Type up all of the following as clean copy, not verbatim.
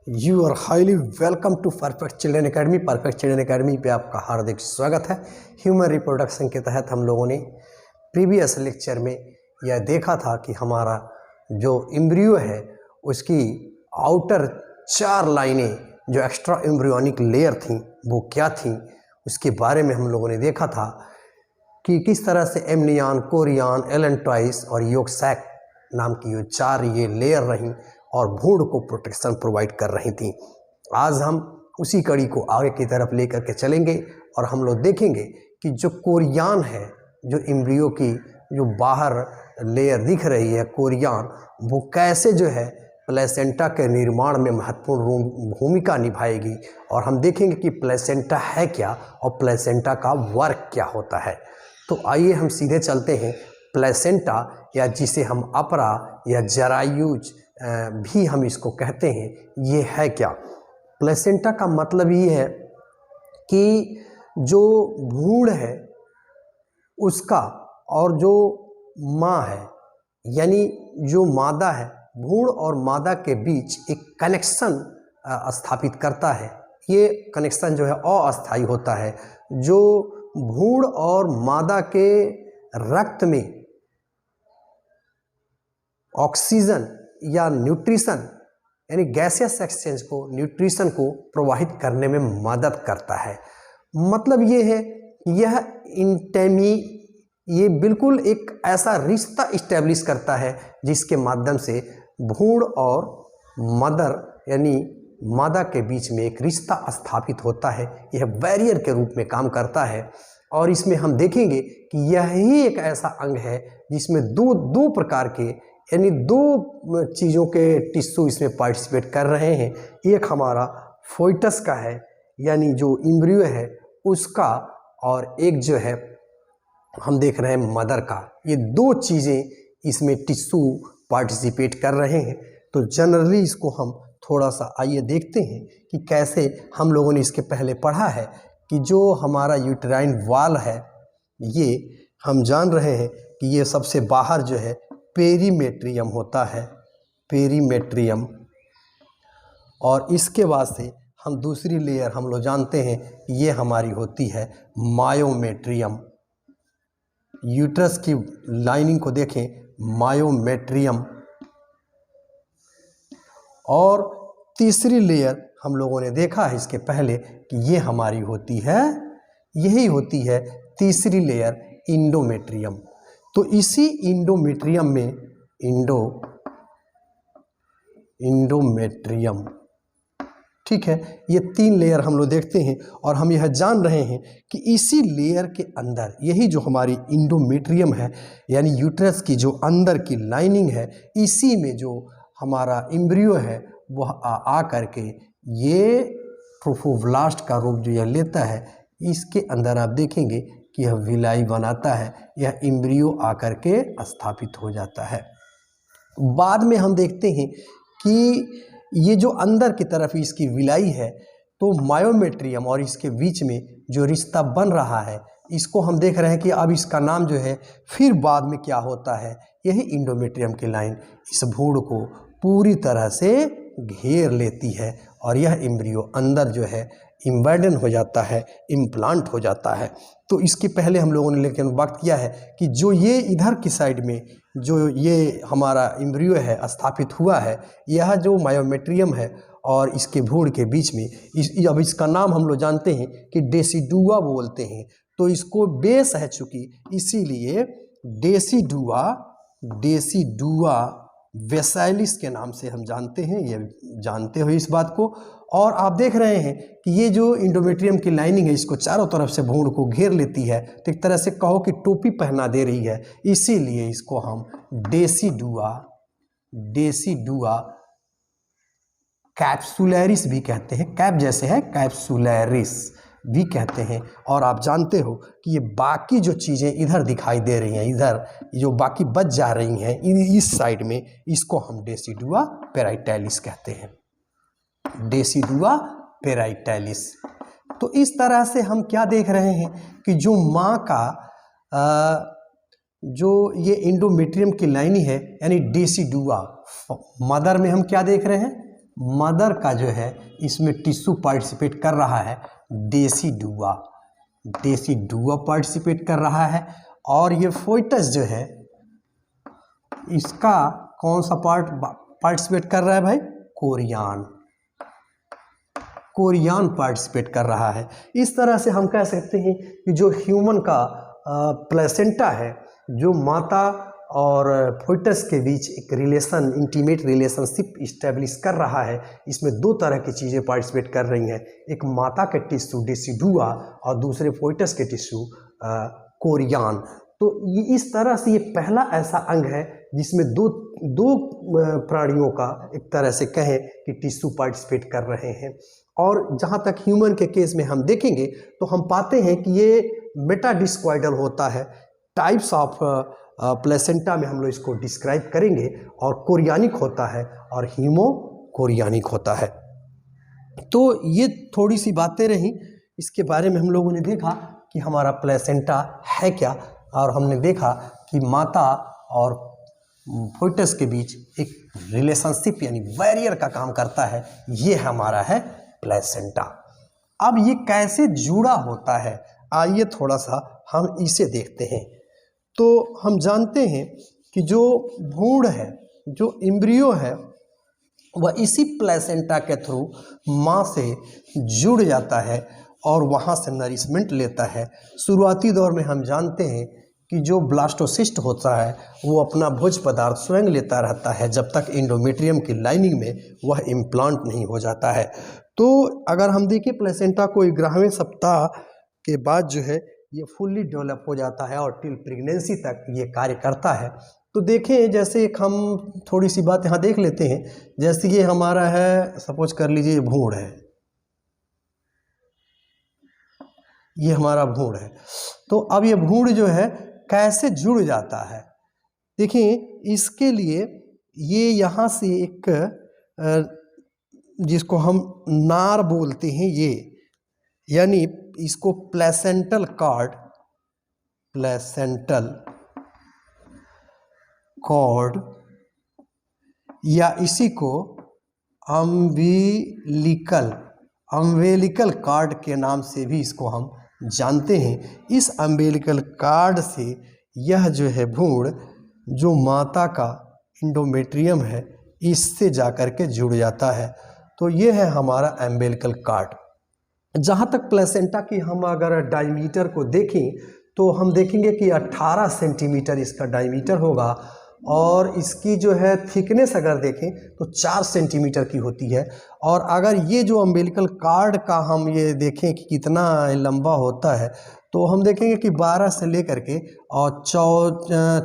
You are highly welcome to Perfect Children Academy. Perfect Children Academy पे आपका हार्दिक स्वागत है। ह्यूमन रिप्रोडक्शन के तहत हम लोगों ने प्रीवियस लेक्चर में यह देखा था कि हमारा जो एम्ब्रियो है उसकी आउटर 4 लाइनें जो एक्स्ट्रा एम्ब्रियोनिक लेयर थी वो क्या थी, उसके बारे में हम लोगों ने देखा था कि किस तरह से एमनियन, कोरियन, एलेंट्राइस और योगसैक नाम की जो 4 ये लेयर रहीं और भ्रूण को प्रोटेक्शन प्रोवाइड कर रही थी। आज हम उसी कड़ी को आगे की तरफ लेकर के चलेंगे और हम लोग देखेंगे कि जो कोरियन है, जो एम्ब्रियो की जो बाहर लेयर दिख रही है कोरियन, वो कैसे जो है प्लेसेंटा के निर्माण में महत्वपूर्ण भूमिका निभाएगी और हम देखेंगे कि प्लेसेंटा है क्या और प्लेसेंटा का वर्क क्या होता है। तो आइए हम सीधे चलते हैं। प्लेसेंटा या जिसे हम अपरा या जरायुज भी हम इसको कहते हैं, ये है क्या? प्लेसेंटा का मतलब ये है कि जो भ्रूण है उसका और जो माँ है यानी जो मादा है, भ्रूण और मादा के बीच एक कनेक्शन स्थापित करता है। ये कनेक्शन जो है अस्थायी होता है। जो भ्रूण और मादा के रक्त में ऑक्सीजन या न्यूट्रिशन यानी गैसियस एक्सचेंज को, न्यूट्रिशन को प्रवाहित करने में मदद करता है। मतलब ये है, यह इंटेमी ये बिल्कुल एक ऐसा रिश्ता इस्टेब्लिश करता है जिसके माध्यम से भ्रूण और मदर यानी मादा के बीच में एक रिश्ता स्थापित होता है। यह बैरियर के रूप में काम करता है और इसमें हम देखेंगे कि यही एक ऐसा अंग है जिसमें दो प्रकार के यानी 2 चीज़ों के टिश्यू इसमें पार्टिसिपेट कर रहे हैं। एक हमारा फोइटस का है यानी जो एम्ब्रियो है उसका, और एक जो है हम देख रहे हैं मदर का। ये 2 चीज़ें इसमें टिश्यू पार्टिसिपेट कर रहे हैं। तो जनरली इसको हम थोड़ा सा आइए देखते हैं कि कैसे हम लोगों ने इसके पहले पढ़ा है कि जो हमारा यूटेराइन वॉल है, ये हम जान रहे हैं कि ये सबसे बाहर जो है पेरीमेट्रियम होता है, पेरीमेट्रियम। और इसके बाद से हम दूसरी लेयर हम लोग जानते हैं कि ये हमारी होती है मायोमेट्रियम। यूट्रस की लाइनिंग को देखें, मायोमेट्रियम। और तीसरी लेयर हम लोगों ने देखा है इसके पहले कि ये हमारी होती है, यही होती है तीसरी लेयर इंडोमेट्रियम। तो इसी इंडोमेट्रियम में इंडोमेट्रियम, ठीक है, ये 3 लेयर हम लोग देखते हैं और हम यह जान रहे हैं कि इसी लेयर के अंदर यही जो हमारी इंडोमेट्रियम है यानी यूट्रस की जो अंदर की लाइनिंग है, इसी में जो हमारा एम्ब्रियो है वह आ करके ये ट्रोफोब्लास्ट का रूप जो यह लेता है, इसके अंदर आप देखेंगे कि यह विलाई बनाता है। यह एम्ब्रियो आकर के स्थापित हो जाता है। बाद में हम देखते हैं कि ये जो अंदर की तरफ इसकी विलाई है, तो मायोमेट्रियम और इसके बीच में जो रिश्ता बन रहा है, इसको हम देख रहे हैं कि अब इसका नाम जो है फिर बाद में क्या होता है, यही इंडोमेट्रियम की लाइन इस भ्रूण को पूरी तरह से घेर लेती है और यह एम्ब्रियो अंदर जो है इम्बेडन हो जाता है, इम्प्लांट हो जाता है। तो इसके पहले हम लोगों ने लेकिन बात किया है कि जो ये इधर की साइड में जो ये हमारा एम्ब्रियो है स्थापित हुआ है, यह जो मायोमेट्रियम है और इसके भ्रूण के बीच में अब इसका नाम हम लोग जानते हैं कि डेसिडुआ बोलते हैं। तो इसको बेस है चूँकि, इसीलिए डेसिडुआ वेसाइलिस के नाम से हम जानते हैं, ये जानते हो इस बात को। और आप देख रहे हैं कि ये जो इंडोमेट्रियम की लाइनिंग है इसको चारों तरफ से भ्रूण को घेर लेती है, तो एक तरह से कहो कि टोपी पहना दे रही है, इसीलिए इसको हम डेसिडुआ कैप्सुलैरिस भी कहते हैं। कैप जैसे है, कैप्सुलैरिस भी कहते हैं। और आप जानते हो कि ये बाकी जो चीज़ें इधर दिखाई दे रही हैं, इधर जो बाकी बच जा रही हैं इस साइड में, इसको हम डेसिडुआ पेराइटैलिस कहते हैं, डेसिडुआ पेराइटैलिस। तो इस तरह से हम क्या देख रहे हैं कि जो माँ का जो ये इंडोमेट्रियम की लाइनिंग है यानी डेसिडुआ, मदर में हम क्या देख रहे हैं, मदर का जो है इसमें टिश्यू पार्टिसिपेट कर रहा है, देसी डुआ पार्टिसिपेट कर रहा है। और ये फोइटस जो है इसका कौन सा पार्ट पार्टिसिपेट कर रहा है भाई? कोरियान पार्टिसिपेट कर रहा है। इस तरह से हम कह सकते हैं कि जो ह्यूमन का प्लेसेंटा है, जो माता और फोइटस के बीच एक रिलेशन, इंटीमेट रिलेशनशिप इस्टेब्लिश कर रहा है, इसमें दो तरह की चीज़ें पार्टिसिपेट कर रही हैं। एक माता के टिश्यू डेसिडुआ और दूसरे फोइटस के टिश्यू कोरियान। तो ये इस तरह से ये पहला ऐसा अंग है जिसमें दो प्राणियों का एक तरह से कहें कि टिश्यू पार्टिसिपेट कर रहे हैं। और जहाँ तक ह्यूमन के केस में हम देखेंगे तो हम पाते हैं कि ये मेटाडिस्क्वाइडल होता है। टाइप्स ऑफ प्लेसेंटा में हम लोग इसको डिस्क्राइब करेंगे, और कोरियानिक होता है और हीमोकोरियानिक होता है। तो ये थोड़ी सी बातें रहीं, इसके बारे में हम लोगों ने देखा कि हमारा प्लेसेंटा है क्या, और हमने देखा कि माता और फोइटस के बीच एक रिलेशनशिप यानी बैरियर का काम करता है। ये हमारा है प्लेसेंटा। अब ये कैसे जुड़ा होता है, आइए थोड़ा सा हम इसे देखते हैं। तो हम जानते हैं कि जो भ्रूण है, जो एम्ब्रियो है, वह इसी प्लेसेंटा के थ्रू माँ से जुड़ जाता है और वहाँ से नरिशमेंट लेता है। शुरुआती दौर में हम जानते हैं कि जो ब्लास्टोसिस्ट होता है वो अपना भोज पदार्थ स्वयं लेता रहता है जब तक एंडोमेट्रियम की लाइनिंग में वह इम्प्लांट नहीं हो जाता है। तो अगर हम देखें प्लेसेंटा को 11वें सप्ताह के बाद जो है ये फुल्ली डेवलप हो जाता है और टिल प्रेगनेंसी तक ये कार्य करता है। तो देखें, जैसे एक हम थोड़ी सी बात यहाँ देख लेते हैं। जैसे ये हमारा है, सपोज कर लीजिए ये भ्रूण है, ये हमारा भ्रूण है। तो अब ये भ्रूण जो है कैसे जुड़ जाता है, देखिए इसके लिए ये यहाँ से एक जिसको हम नार बोलते हैं, ये यानी इसको प्लेसेंटल कॉर्ड या इसी को अम्बिलिकल कार्ड के नाम से भी इसको हम जानते हैं। इस अम्बिलिकल कार्ड से यह जो है भ्रूण, जो माता का एंडोमेट्रियम है, इससे जाकर के जुड़ जाता है। तो ये है हमारा अम्बिलिकल कार्ड। जहाँ तक प्लेसेंटा की हम अगर डायमीटर को देखें तो हम देखेंगे कि 18 सेंटीमीटर इसका डायमीटर होगा, और इसकी जो है थिकनेस अगर देखें तो 4 सेंटीमीटर की होती है। और अगर ये जो अम्बिलिकल कार्ड का हम ये देखें कि कितना लंबा होता है, तो हम देखेंगे कि 12 से लेकर के और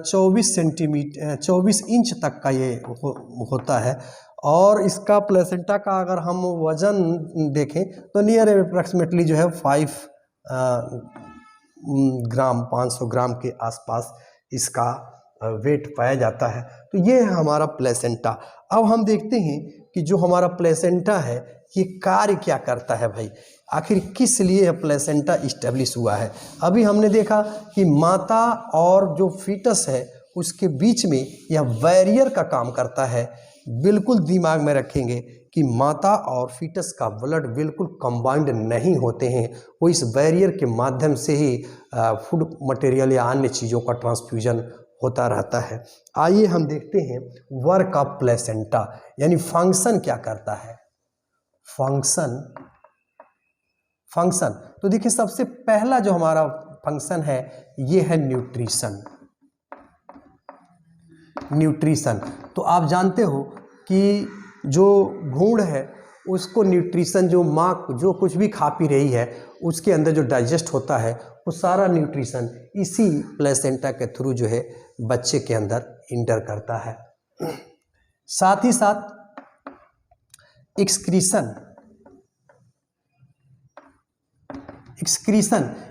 24 इंच तक का ये होता है। और इसका प्लेसेंटा का अगर हम वज़न देखें तो नियर अप्रॉक्सीमेटली जो है 500 ग्राम के आसपास इसका वेट पाया जाता है। तो ये है हमारा प्लेसेंटा। अब हम देखते हैं कि जो हमारा प्लेसेंटा है ये कार्य क्या करता है भाई, आखिर किस लिए प्लेसेंटा इस्टेब्लिश हुआ है। अभी हमने देखा कि माता और जो फीटस है उसके बीच में यह बैरियर का काम करता है। बिल्कुल दिमाग में रखेंगे कि माता और फीटस का ब्लड बिल्कुल कंबाइंड नहीं होते हैं, वो इस बैरियर के माध्यम से ही फूड मटेरियल या अन्य चीज़ों का ट्रांसफ्यूजन होता रहता है। आइए हम देखते हैं वर्क ऑफ प्लेसेंटा, यानी फंक्शन क्या करता है। फंक्शन तो देखिए, सबसे पहला जो हमारा फंक्शन है ये है न्यूट्रिशन। तो आप जानते हो कि जो भ्रूण है उसको न्यूट्रिशन, जो माँ जो कुछ भी खा पी रही है उसके अंदर जो डाइजेस्ट होता है वो सारा न्यूट्रिशन इसी प्लेसेंटा के थ्रू जो है बच्चे के अंदर इंटर करता है। साथ ही साथ एक्सक्रीशन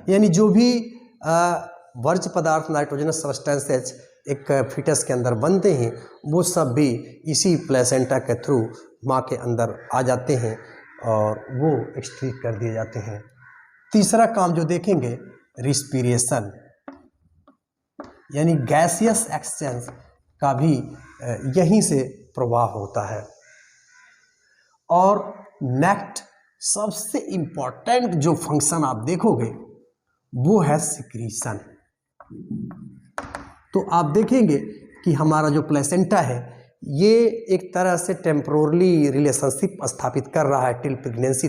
यानी जो भी वर्ज्य पदार्थ, नाइट्रोजनस सब्सटेंसेस एक फीटस के अंदर बनते हैं, वो सब भी इसी प्लेसेंटा के थ्रू माँ के अंदर आ जाते हैं और वो एक्सक्रीट कर दिए जाते हैं। तीसरा काम जो देखेंगे रिस्पिरेशन, यानी गैसियस एक्सचेंज का भी यहीं से प्रवाह होता है। और नेक्स्ट सबसे इम्पॉर्टेंट जो फंक्शन आप देखोगे वो है सिक्रीशन। तो आप देखेंगे कि हमारा जो प्लेसेंटा है ये एक तरह से टेम्पोरली रिलेशनशिप स्थापित कर रहा है टिल प्रेगनेंसी,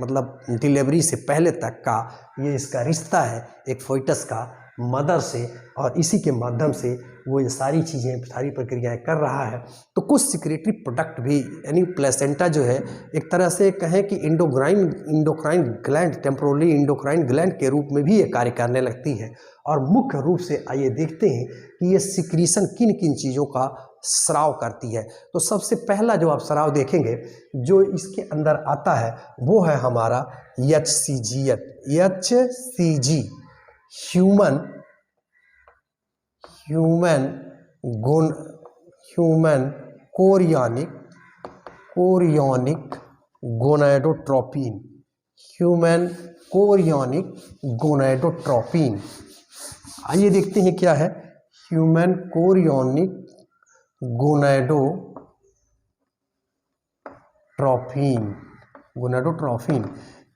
मतलब डिलीवरी से पहले तक का ये इसका रिश्ता है एक फोइटस का मदर से, और इसी के माध्यम से वो ये सारी चीज़ें, सारी प्रक्रियाएं कर रहा है। तो कुछ सिक्रेटरी प्रोडक्ट भी, यानी प्लेसेंटा जो है एक तरह से कहें कि endocrine gland, temporarily endocrine gland के रूप में भी ये कार्य करने लगती है। और मुख्य रूप से आइए देखते हैं कि ये सिक्रीशन किन किन चीज़ों का स्राव करती है। तो सबसे पहला जो आप स्राव देखेंगे जो इसके अंदर आता है वो है हमारा HCG, human chorionic gonadotropin, human chorionic gonadotropin. आइए देखते हैं क्या है ह्यूमन कोरियोनिक गोनाडोट्रोपिन।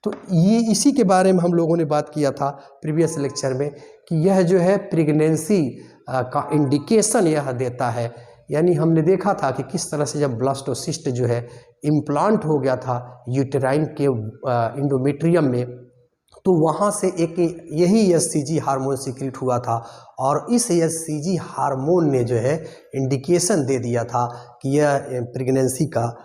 तो ये इसी के बारे में हम लोगों ने बात किया था प्रीवियस लेक्चर में कि यह जो है प्रेगनेंसी का इंडिकेशन यह देता है। यानी हमने देखा था कि किस तरह से जब ब्लास्टोसिस्ट जो है इम्प्लांट हो गया था यूटेराइन के इंडोमेट्रियम में, तो वहाँ से एक यही HCG हार्मोन सीक्रेट हुआ था, और इस HCG हार्मोन ने जो है इंडिकेशन दे दिया था कि यह प्रेगनेंसी का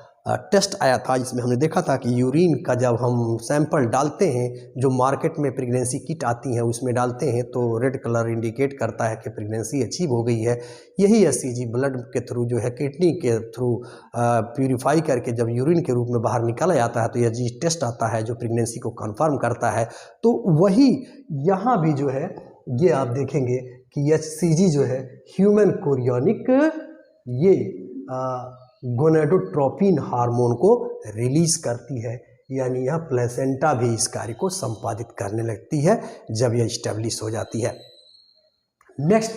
टेस्ट आया था, जिसमें हमने देखा था कि यूरिन का जब हम सैंपल डालते हैं, जो मार्केट में प्रेगनेंसी किट आती है उसमें डालते हैं, तो रेड कलर इंडिकेट करता है कि प्रेगनेंसी अचीव हो गई है। यही HCG ब्लड के थ्रू जो है किडनी के थ्रू प्यूरिफाई करके जब यूरिन के रूप में बाहर निकाला जाता है तो यह जी टेस्ट आता है जो प्रेगनेंसी को कन्फर्म करता है। तो वही यहाँ भी जो है ये आप देखेंगे कि HCG जो है ह्यूमन कोरियोनिक ये गोनाडोट्रोपिन हार्मोन को रिलीज करती है, यानी यह प्लेसेंटा भी इस कार्य को संपादित करने लगती है जब यह इस्टेब्लिश हो जाती है। नेक्स्ट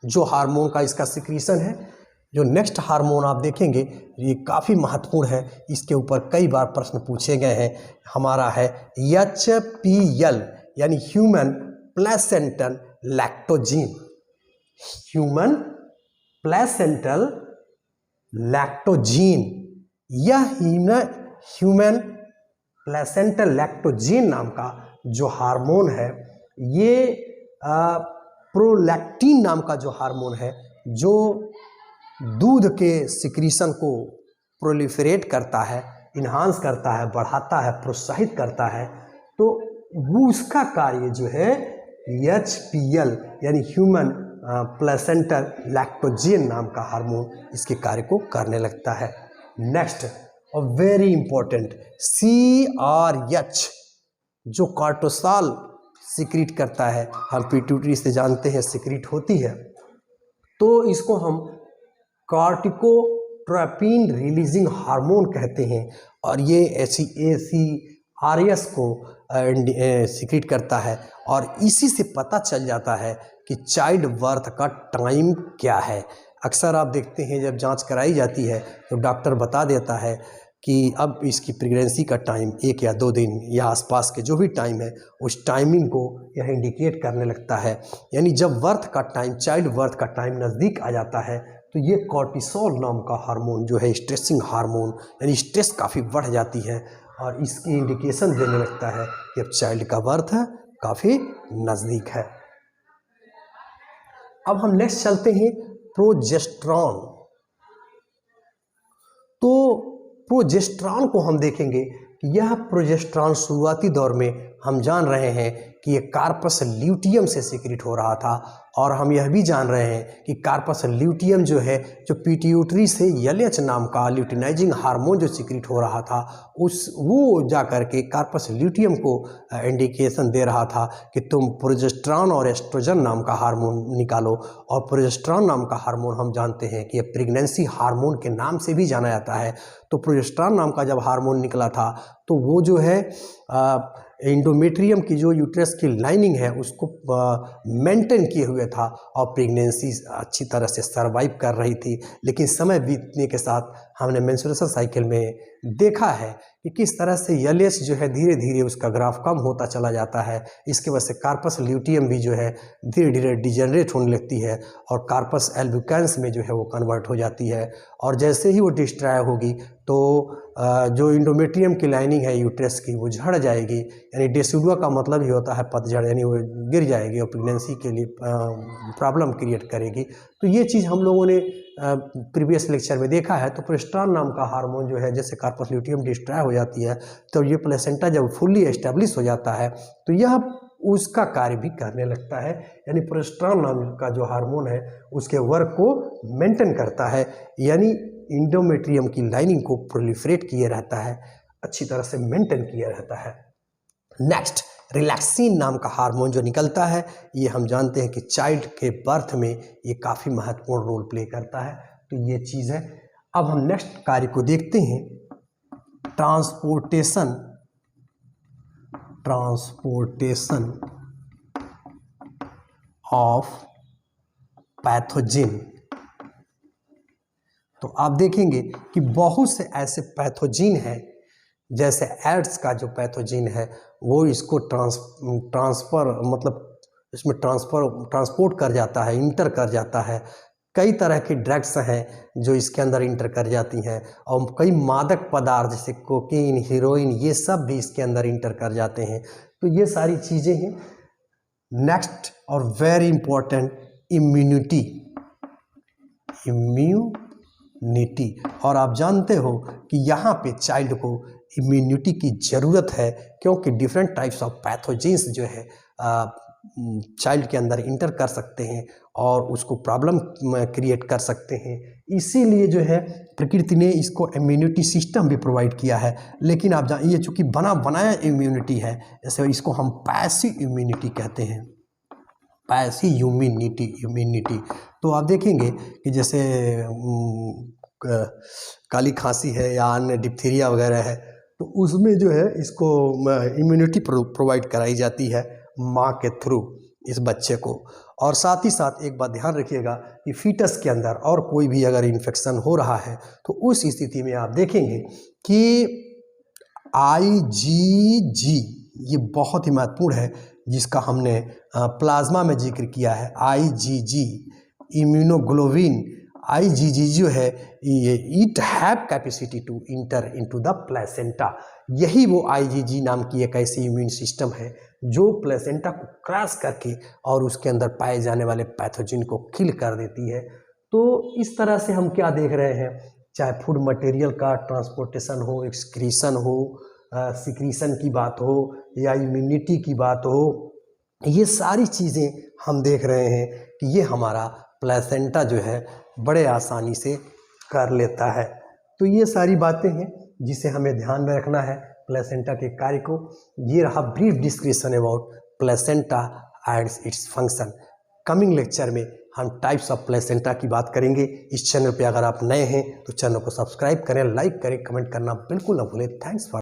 जो हार्मोन का इसका सिक्रीशन है, जो नेक्स्ट हार्मोन आप देखेंगे ये काफ़ी महत्वपूर्ण है, इसके ऊपर कई बार प्रश्न पूछे गए हैं, हमारा है HPL यानी ह्यूमन प्लेसेंटल लैक्टोजीन। ह्यूमन प्लेसेंटल लैक्टोजीन, यह ह्यूमन प्लेसेंटल लैक्टोजीन नाम का जो हार्मोन है ये प्रोलैक्टिन नाम का जो हार्मोन है जो दूध के सिक्रीशन को प्रोलिफरेट करता है, इन्हांस करता है, बढ़ाता है, प्रोत्साहित करता है। तो वो उसका कार्य जो है HPL यानी ह्यूमन प्लेसेंटल लैक्टोजीन नाम का हार्मोन इसके कार्य को करने लगता है। नेक्स्ट और वेरी इंपॉर्टेंट CRH जो कार्टोसाल सिक्रीट करता है, हम पिट्यूटरी से जानते हैं सिक्रीट होती है, तो इसको हम कार्टिकोट्रोपिन रिलीजिंग हार्मोन कहते हैं, और ये CRS को सिक्रीट करता है। और इसी से पता चल जाता है कि चाइल्ड बर्थ का टाइम क्या है। अक्सर आप देखते हैं जब जांच कराई जाती है तो डॉक्टर बता देता है कि अब इसकी प्रेगनेंसी का टाइम 1 या 2 दिन या आसपास के जो भी टाइम है उस टाइमिंग को यह इंडिकेट करने लगता है। यानी जब बर्थ का टाइम, चाइल्ड बर्थ का टाइम नज़दीक आ जाता है तो ये कॉर्टिसोल नाम का हार्मोन जो है स्ट्रेसिंग हार्मोन, यानी स्ट्रेस काफ़ी बढ़ जाती है और इसकी इंडिकेशन देने लगता है कि अब चाइल्ड का बर्थ काफ़ी नज़दीक है। अब हम नेक्स्ट चलते हैं प्रोजेस्टेरॉन। तो प्रोजेस्टेरॉन को हम देखेंगे कि यह प्रोजेस्टेरॉन शुरुआती दौर में हम जान रहे हैं कि ये कार्पस ल्यूटियम से सिक्रीट हो रहा था, और हम यह भी जान रहे हैं कि कार्पस ल्यूटियम जो है जो पिट्यूटरी से LH नाम का ल्यूटिनाइजिंग हार्मोन जो सिक्रीट हो रहा था वो जा कर के कार्पस ल्यूटियम को इंडिकेशन दे रहा था कि तुम प्रोजेस्टेरॉन और एस्ट्रोजन नाम का हार्मोन निकालो। और प्रोजेस्टेरॉन नाम का हार्मोन हम जानते हैं कि प्रेगनेंसी हार्मोन के नाम से भी जाना जाता है। तो प्रोजेस्टेरॉन नाम का जब हार्मोन निकला था तो वो जो है इंडोमेट्रियम की जो यूट्रस की लाइनिंग है उसको मेंटेन किए हुए था और प्रेगनेंसी अच्छी तरह से सरवाइव कर रही थी। लेकिन समय बीतने के साथ हमने मेंस्ट्रुएशन साइकिल में देखा है कि किस तरह से एलएच जो है धीरे धीरे उसका ग्राफ कम होता चला जाता है। इसकी वजह से कार्पस ल्यूटियम भी जो है धीरे धीरे डिजेनरेट होने लगती है और कार्पस एल्बुकेंस में जो है वो कन्वर्ट हो जाती है। और जैसे ही वो डिस्ट्रॉय होगी तो जो इंडोमेट्रियम की लाइनिंग है यूट्रस की वो झड़ जाएगी, यानी डेसिडुआ का मतलब ही होता है पतझड़, यानी वो गिर जाएगी और प्रेगनेंसी के लिए प्रॉब्लम क्रिएट करेगी। तो ये चीज़ हम लोगों ने प्रीवियस लेक्चर में देखा है। तो प्रोस्ट्रान नाम का हार्मोन जो है जैसे कार्पस ल्यूटियम डिस्ट्रॉय हो जाती है तो ये प्लेसेंटा जब फुल्ली एस्टेब्लिश हो जाता है तो यह उसका कार्य भी करने लगता है, यानी प्रोस्ट्रान नाम का जो हार्मोन है उसके वर्क को मेंटेन करता है, यानी इंडोमेट्रियम की लाइनिंग को प्रोलिफरेट किए रहता है, अच्छी तरह से मेंटेन किए रहता है। नेक्स्ट, रिलैक्सिन नाम का हार्मोन जो निकलता है, ये हम जानते हैं कि चाइल्ड के बर्थ में ये काफ़ी महत्वपूर्ण रोल प्ले करता है। तो ये चीज़ है। अब हम नेक्स्ट कार्य को देखते हैं, ट्रांसपोर्टेशन ऑफ पैथोजिन। तो आप देखेंगे कि बहुत से ऐसे पैथोजिन हैं, जैसे एड्स का जो पैथोजिन है वो इसको इसमें ट्रांसपोर्ट कर जाता है, इंटर कर जाता है। कई तरह की ड्रग्स हैं जो इसके अंदर इंटर कर जाती हैं और कई मादक पदार्थ जैसे कोकीन, हीरोइन, ये सब भी इसके अंदर इंटर कर जाते हैं। तो ये सारी चीज़ें हैं। नेक्स्ट और वेरी इंपॉर्टेंट, इम्यूनिटी। और आप जानते हो कि यहाँ पे चाइल्ड को इम्यूनिटी की ज़रूरत है, क्योंकि डिफरेंट टाइप्स ऑफ पैथोजेंस जो है चाइल्ड के अंदर इंटर कर सकते हैं और उसको प्रॉब्लम क्रिएट कर सकते हैं। इसीलिए जो है प्रकृति ने इसको इम्यूनिटी सिस्टम भी प्रोवाइड किया है। लेकिन आप ये चूँकि बनाया इम्यूनिटी है, जैसे इसको हम पैसिव इम्यूनिटी कहते हैं, पैसिव इम्यूनिटी। तो आप देखेंगे कि जैसे काली खांसी है या अन्य डिप्थीरिया वगैरह है, तो उसमें जो है इसको इम्यूनिटी प्रोवाइड कराई जाती है माँ के थ्रू इस बच्चे को। और साथ ही साथ एक बात ध्यान रखिएगा कि फीटस के अंदर और कोई भी अगर इन्फेक्शन हो रहा है तो उस स्थिति में आप देखेंगे कि IgG ये बहुत ही महत्वपूर्ण है, जिसका हमने प्लाज्मा में जिक्र किया है। IgG इम्यूनोग्लोबिन, IgG जो है ये it have capacity to enter into the placenta. यही वो IgG नाम की एक ऐसी इम्यून सिस्टम है जो प्लेसेंटा को क्रॉस करके और उसके अंदर पाए जाने वाले पैथोजिन को किल कर देती है। तो इस तरह से हम क्या देख रहे हैं, चाहे फूड मटेरियल का ट्रांसपोर्टेशन हो, एक्सक्रीशन हो, सिक्रीशन की बात हो या इम्यूनिटी की बात हो, ये सारी चीज़ें हम देख रहे हैं कि ये हमारा प्लेसेंटा जो है बड़े आसानी से कर लेता है। तो ये सारी बातें हैं जिसे हमें ध्यान में रखना है प्लेसेंटा के कार्य को। ये रहा brief description about placenta and its function. Coming lecture में हम टाइप्स ऑफ प्लेसेंटा की बात करेंगे। इस चैनल पे अगर आप नए हैं तो चैनल को सब्सक्राइब करें, लाइक करें, कमेंट करना बिल्कुल ना भूलें। Thanks for